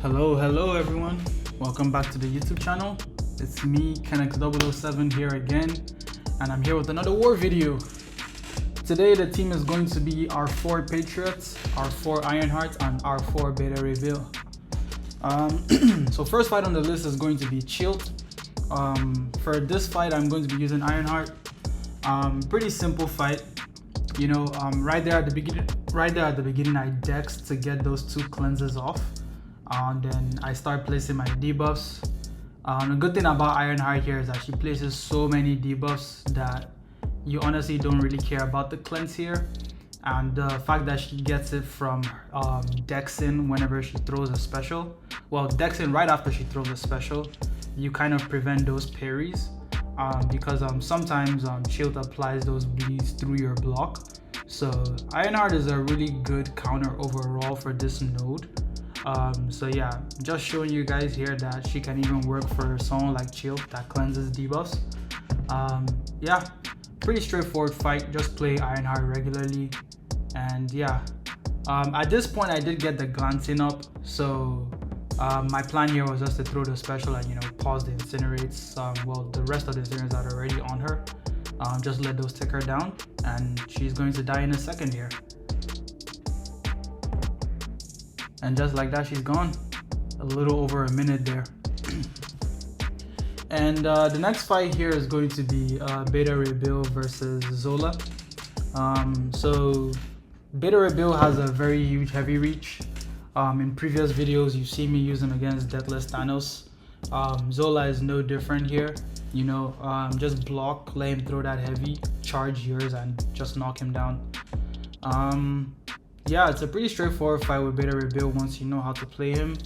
Hello everyone. Welcome back to the YouTube channel. It's me, Kennex007 here again, and I'm here with another war video. Today the team is going to be our 4 Patriots, our 4 Ironhearts, and our 4 Beta Reveal. So first fight on the list is going to be Chee'ilth. For this fight, I'm going to be using Ironheart. Pretty simple fight. You know, right there at the beginning, I dex to get those 2 cleanses off. And then I start placing my debuffs. The good thing about Ironheart here is that she places so many debuffs that you honestly don't really care about the cleanse here. And the fact that she gets it from dexing whenever she throws a special, well, dexing right after she throws a special, you kind of prevent those parries because sometimes Chee'ilth applies those bleeds through your block. So Ironheart is a really good counter overall for this node. So yeah, just showing you guys here that she can even work for someone like Chee'ilth that cleanses debuffs. Yeah, pretty straightforward fight. Just play Ironheart regularly, and yeah, at this point I did get the glancing up, so my plan here was just to throw the special and pause the incinerates. Well, the rest of the incinerates that are already on her, just let those tick her down, and she's going to die in a second here. And just like that, she's gone. A little over a minute there. And the next fight here is going to be Beta Reveal versus Zola. So Beta Reveal has a very huge heavy reach. In previous videos, you've seen me use him against Deathless Thanos. Zola is no different here. Just block, let him throw that heavy, charge yours, and just knock him down. Yeah, it's a pretty straightforward fight with Beta Reveal once you know how to play him.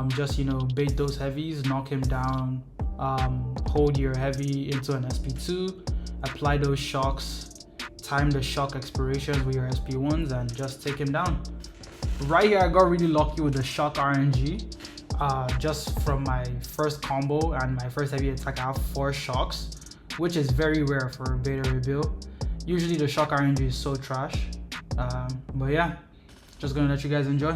Just bait those heavies, knock him down, hold your heavy into an SP2, apply those shocks, time the shock expirations with your SP1s, and just take him down. Right here I got really lucky with the shock RNG. Just from my first combo and my first heavy attack, I have 4 shocks, which is very rare for Beta Reveal. Usually the shock RNG is so trash. But yeah, just gonna let you guys enjoy.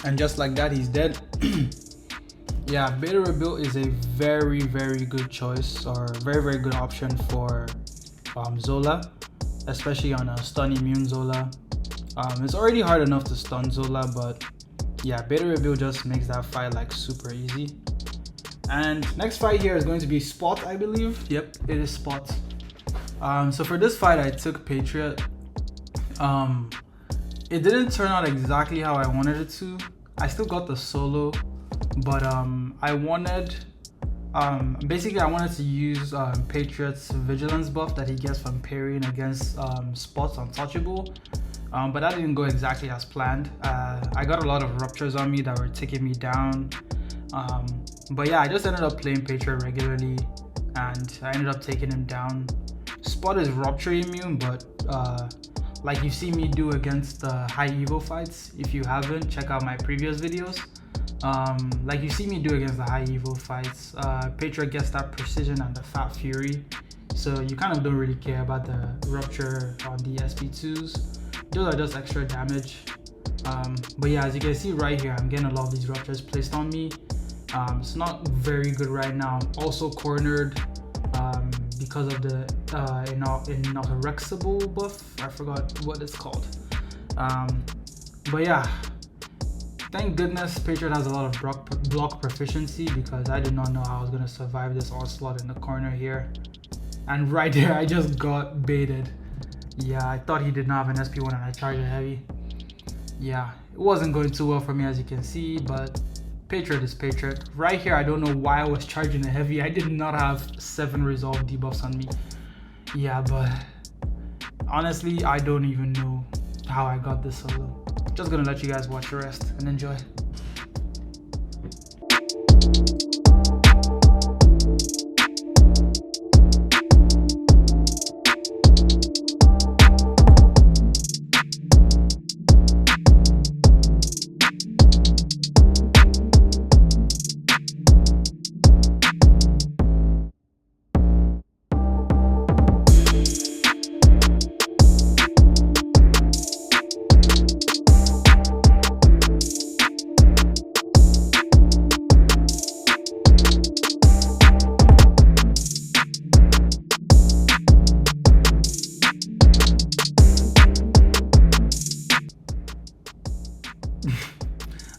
And just like that, he's dead. Yeah, Beta Reveal is a very good choice, or very good option for Zola, especially on a stun immune Zola. It's already hard enough to stun Zola, but yeah, Beta Reveal just makes that fight like super easy. And next fight here is going to be Spot, I believe. Yep, it is Spot. So for this fight I took Patriot. It didn't turn out exactly how I wanted it to. I still got the solo, but I wanted to use Patriot's vigilance buff that he gets from parrying against Spot's untouchable, but that didn't go exactly as planned. I got a lot of ruptures on me that were taking me down, but yeah, I just ended up playing Patriot regularly, and I ended up taking him down. Spot is rupture immune, but like you see me do against high evo fights. If you haven't, check out my previous videos. Like you see me do against the high evo fights, Patriot gets that precision and the fat fury, so you kind of don't really care about the rupture on the SP2s. Those are just extra damage. But yeah, as you can see right here, I'm getting a lot of these ruptures placed on me. It's not very good right now. I'm also cornered because of the inoxidable buff. I forgot what it's called. But yeah, thank goodness Patriot has a lot of block proficiency, because I did not know how I was going to survive this onslaught in the corner here. And right there I just got baited. Yeah, I thought he did not have an SP1 and I charged it heavy. Yeah, it wasn't going too well for me, as you can see, but Patriot is Patriot. Right here, I don't know why I was charging a heavy. I did not have 7 resolve debuffs on me. Yeah, but honestly, I don't even know how I got this solo. Just gonna let you guys watch the rest and enjoy.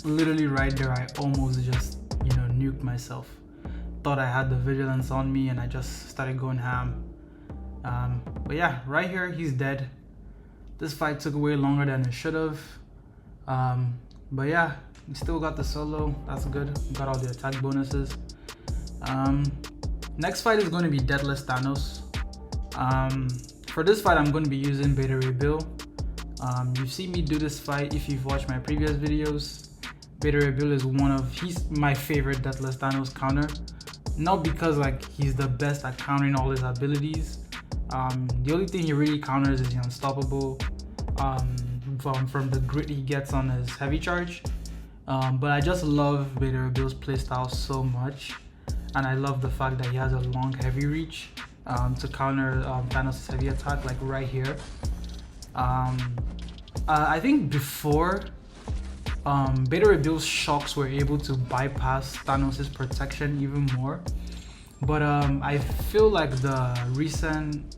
Literally right there, I almost just, nuked myself. Thought I had the vigilance on me and I just started going ham. But yeah, right here, he's dead. This fight took way longer than it should have. But yeah, we still got the solo. That's good. Got all the attack bonuses. Next fight is going to be Deathless Thanos. For this fight, I'm going to be using Beta Ray Bill. You've seen me do this fight if you've watched my previous videos. Beta Ray Bill is he's my favorite Deathless Thanos counter. Not because he's the best at countering all his abilities. The only thing he really counters is the unstoppable from the grit he gets on his heavy charge. But I just love Beta Ray Bill's playstyle so much. And I love the fact that he has a long heavy reach to counter Thanos' heavy attack, like right here. I think before Beta Ray Bill's shocks were able to bypass Thanos' protection even more, but I feel like the recent,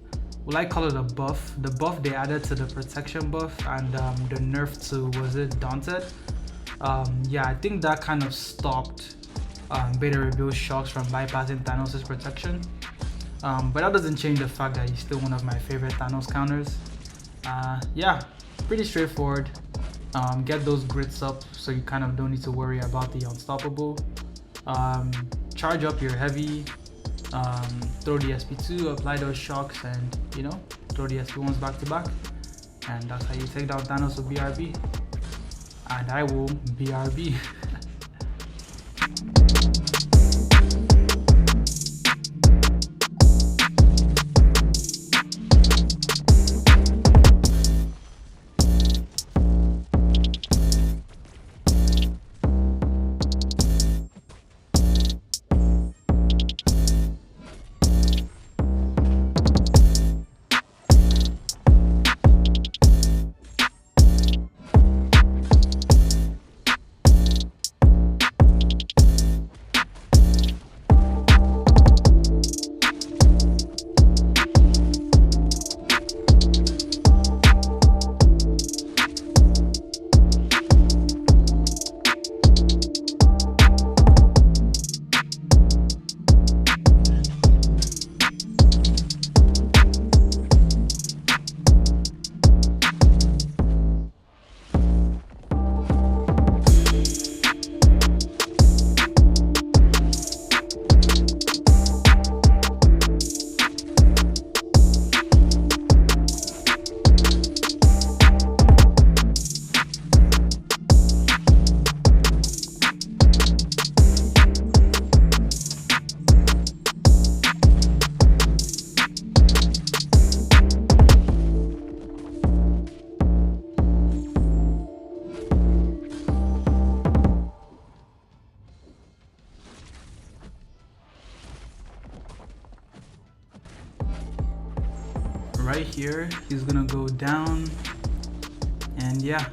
I call it a buff, the buff they added to the protection buff and the nerf to, was it Daunted? Yeah, I think that kind of stopped Beta Ray Bill's shocks from bypassing Thanos' protection, but that doesn't change the fact that he's still one of my favorite Thanos counters. Yeah, pretty straightforward. Get those grits up so you kind of don't need to worry about the unstoppable. Charge up your heavy, throw the SP2, apply those shocks, and throw the SP1s back to back. And that's how you take down Thanos with BRB. And I will BRB. Right here, he's gonna go down, and yeah,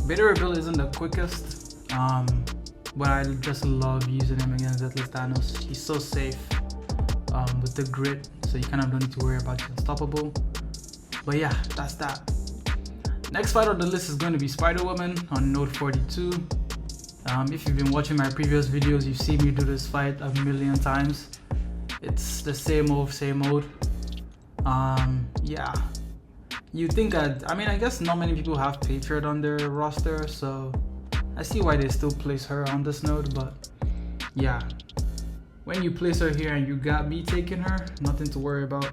Beta Ray Bill isn't the quickest, but I just love using him against Deathless Thanos. He's so safe with the grit, so you kind of don't need to worry about the unstoppable. But yeah, that's that. Next fight on the list is going to be Spider-Woman on node 42. If you've been watching my previous videos, you've seen me do this fight a million times. It's the same old. Yeah, you think I mean, I guess not many people have Patriot on their roster, so I see why they still place her on this node, but yeah, when you place her here and you got me taking her, nothing to worry about.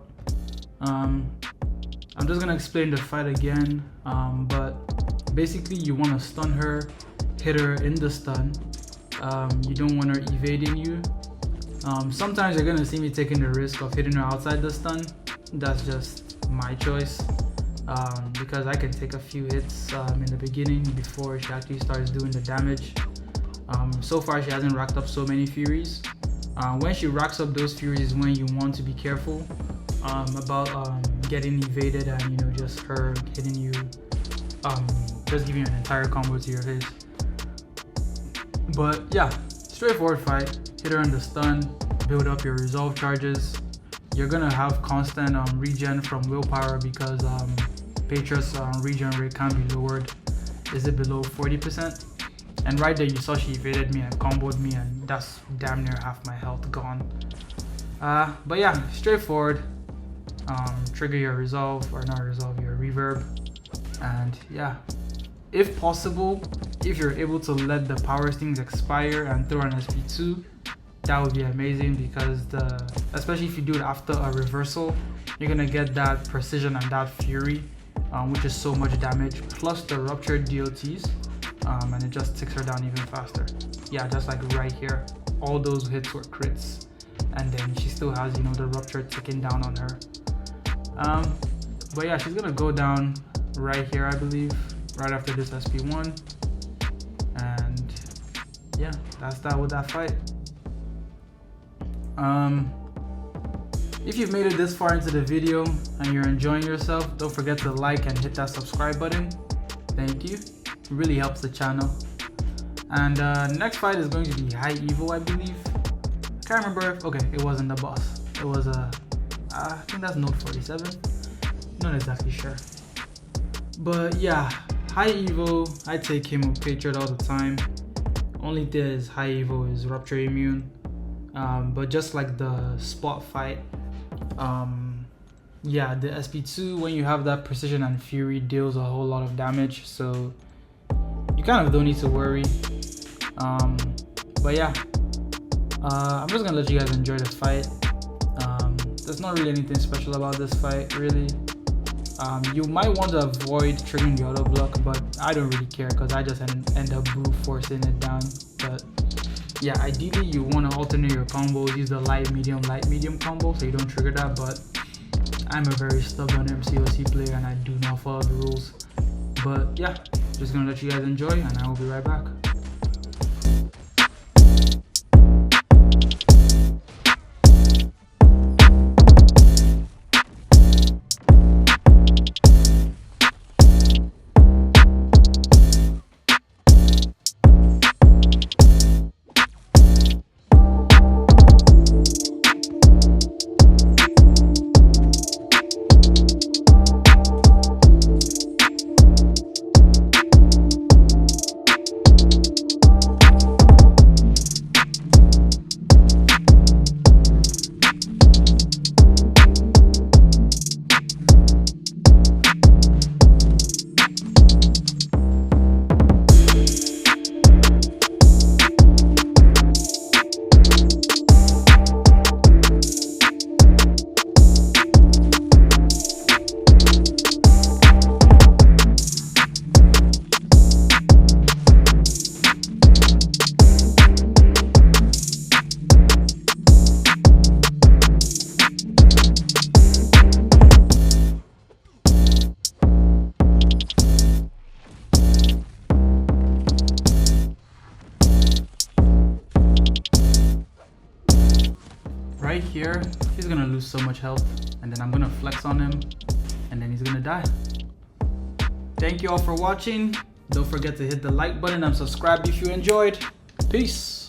I'm just gonna explain the fight again, but basically you want to stun her, hit her in the stun. You don't want her evading you. Sometimes you're gonna see me taking the risk of hitting her outside the stun. That's just my choice, because I can take a few hits in the beginning before she actually starts doing the damage. So far she hasn't racked up so many furies. When she racks up those furies is when you want to be careful about getting evaded and just her hitting you, just giving you an entire combo to your face. But yeah, straightforward fight. Hit her in the stun, build up your resolve charges. You're gonna have constant regen from willpower because Patriot's regen rate can be lowered. Is it below 40%? And right there you saw she evaded me and comboed me, and that's damn near half my health gone. But yeah, straightforward. Trigger your resolve, or not resolve, your reverb. And yeah, if possible, if you're able to let the power stings expire and throw an SP2, that would be amazing, because especially if you do it after a reversal, you're gonna get that precision and that fury, which is so much damage, plus the ruptured DOTs, and it just ticks her down even faster. Yeah, just like right here, all those hits were crits, and then she still has the rupture ticking down on her. But yeah, she's gonna go down right here, I believe, right after this SP1, and yeah, that's that with that fight. If you've made it this far into the video and you're enjoying yourself, don't forget to like and hit that subscribe button. Thank you, it really helps the channel. And next fight is going to be High Evo, I believe. I can't remember if, okay, it wasn't the boss, it was I think that's node 47, not exactly sure. But yeah, High Evo, I take him with Patriot all the time. Only thing is High Evo is rupture immune. But just like the spot fight, yeah, the SP2, when you have that precision and fury, deals a whole lot of damage, so you kind of don't need to worry. But yeah, I'm just gonna let you guys enjoy the fight. There's not really anything special about this fight, really. You might want to avoid triggering the auto block, but I don't really care because I just end up brute forcing it down. But yeah, ideally you want to alternate your combos, use the light medium combo so you don't trigger that, but I'm a very stubborn MCOC player and I do not follow the rules. But yeah, just gonna let you guys enjoy and I will be right back. Right here, he's gonna lose so much health, and then I'm gonna flex on him, and then he's gonna die. Thank you all for watching. Don't forget to hit the like button and subscribe if you enjoyed. Peace.